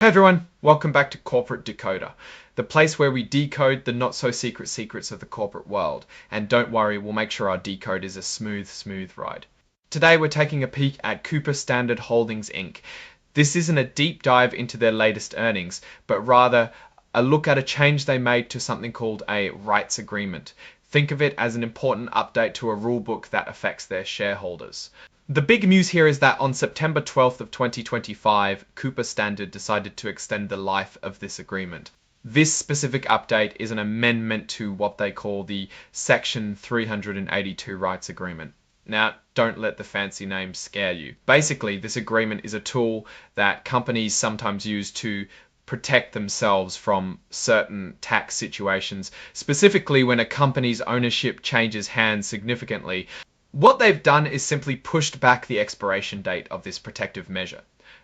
Hey everyone, welcome back to Corporate Decoder, the place where we decode the not-so-secret secrets of the corporate world. And don't worry, we'll make sure our decode is a smooth ride. Today we're taking a peek at Cooper Standard Holdings Inc. This isn't a deep dive into their latest earnings, but rather a look at a change they made to something called a rights agreement. Think of it as an important update to a rulebook that affects their shareholders. The big news here is that on September 12th of 2025, Cooper Standard decided to extend the life of this agreement. This specific update is an amendment to what they call the Section 382 Rights Agreement. Now, don't let the fancy name scare you. Basically, this agreement is a tool that companies sometimes use to protect themselves from certain tax situations, specifically when a company's ownership changes hands significantly. What they've done is simply pushed back the expiration date of this protective measure.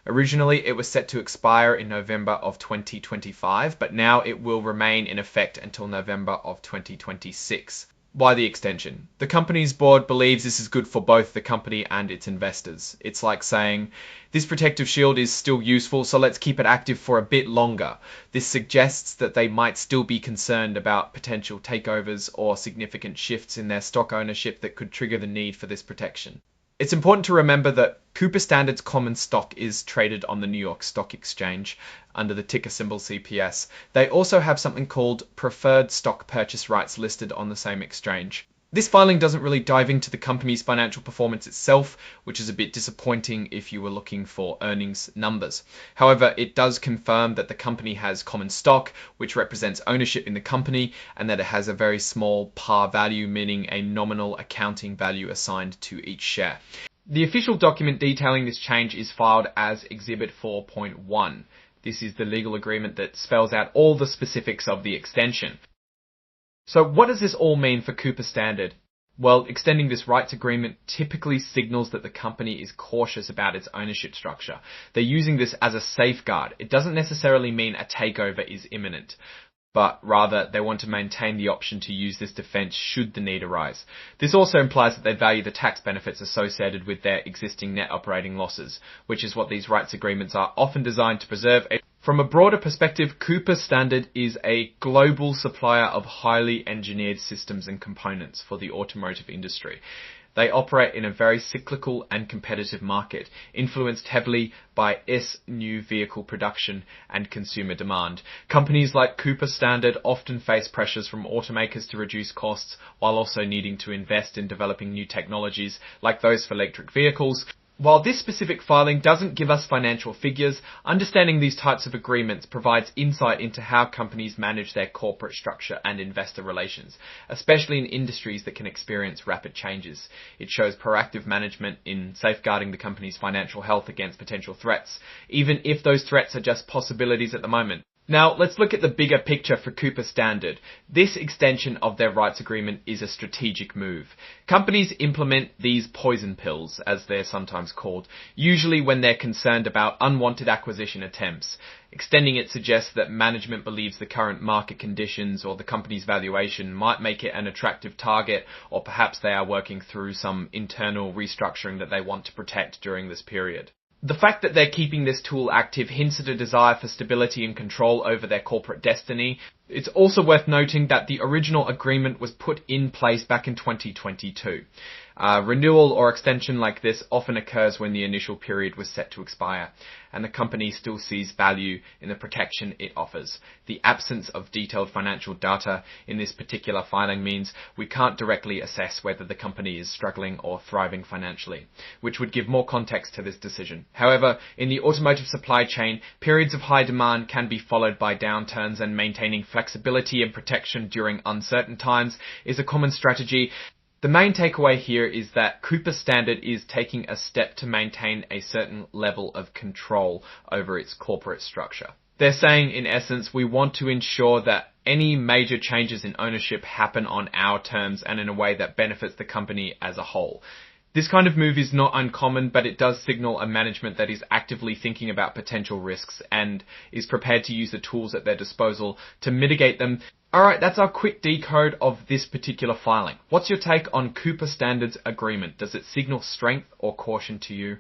Originally, it was set to expire in November of 2025, but now it will remain in effect until November of 2026. Why the extension? The company's board believes this is good for both the company and its investors. It's like saying, this protective shield is still useful, so let's keep it active for a bit longer. This suggests that they might still be concerned about potential takeovers or significant shifts in their stock ownership that could trigger the need for this protection. It's important to remember that Cooper Standard's common stock is traded on the New York Stock Exchange under the ticker symbol CPS. They also have something called preferred stock purchase rights listed on the same exchange. This filing doesn't really dive into the company's financial performance itself, which is a bit disappointing if you were looking for earnings numbers. However, it does confirm that the company has common stock, which represents ownership in the company, and that it has a very small par value, meaning a nominal accounting value assigned to each share. The official document detailing this change is filed as Exhibit 4.1. This is the legal agreement that spells out all the specifics of the extension. So what does this all mean for Cooper Standard? Well, extending this rights agreement typically signals that the company is cautious about its ownership structure. They're using this as a safeguard. It doesn't necessarily mean a takeover is imminent, but rather they want to maintain the option to use this defense should the need arise. This also implies that they value the tax benefits associated with their existing net operating losses, which is what these rights agreements are often designed to preserve. From a broader perspective, Cooper Standard is a global supplier of highly engineered systems and components for the automotive industry. They operate in a very cyclical and competitive market, influenced heavily by new vehicle production and consumer demand. Companies like Cooper Standard often face pressures from automakers to reduce costs, while also needing to invest in developing new technologies like those for electric vehicles. While this specific filing doesn't give us financial figures, understanding these types of agreements provides insight into how companies manage their corporate structure and investor relations, especially in industries that can experience rapid changes. It shows proactive management in safeguarding the company's financial health against potential threats, even if those threats are just possibilities at the moment. Now, let's look at the bigger picture for Cooper Standard. This extension of their rights agreement is a strategic move. Companies implement these poison pills, as they're sometimes called, usually when they're concerned about unwanted acquisition attempts. Extending it suggests that management believes the current market conditions or the company's valuation might make it an attractive target, or perhaps they are working through some internal restructuring that they want to protect during this period. The fact that they're keeping this tool active hints at a desire for stability and control over their corporate destiny. It's also worth noting that the original agreement was put in place back in 2022. Renewal or extension like this often occurs when the initial period was set to expire, and the company still sees value in the protection it offers. The absence of detailed financial data in this particular filing means we can't directly assess whether the company is struggling or thriving financially, which would give more context to this decision. However, in the automotive supply chain, periods of high demand can be followed by downturns, and maintaining flexibility and protection during uncertain times is a common strategy. The main takeaway here is that Cooper Standard is taking a step to maintain a certain level of control over its corporate structure. They're saying, in essence, we want to ensure that any major changes in ownership happen on our terms and in a way that benefits the company as a whole. This kind of move is not uncommon, but it does signal a management that is actively thinking about potential risks and is prepared to use the tools at their disposal to mitigate them. Alright, that's our quick decode of this particular filing. What's your take on Cooper Standard's agreement? Does it signal strength or caution to you?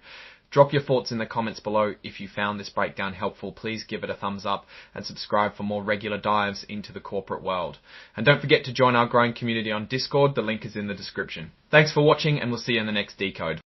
Drop your thoughts in the comments below. If you found this breakdown helpful, please give it a thumbs up and subscribe for more regular dives into the corporate world. And don't forget to join our growing community on Discord. The link is in the description. Thanks for watching, and we'll see you in the next Decode.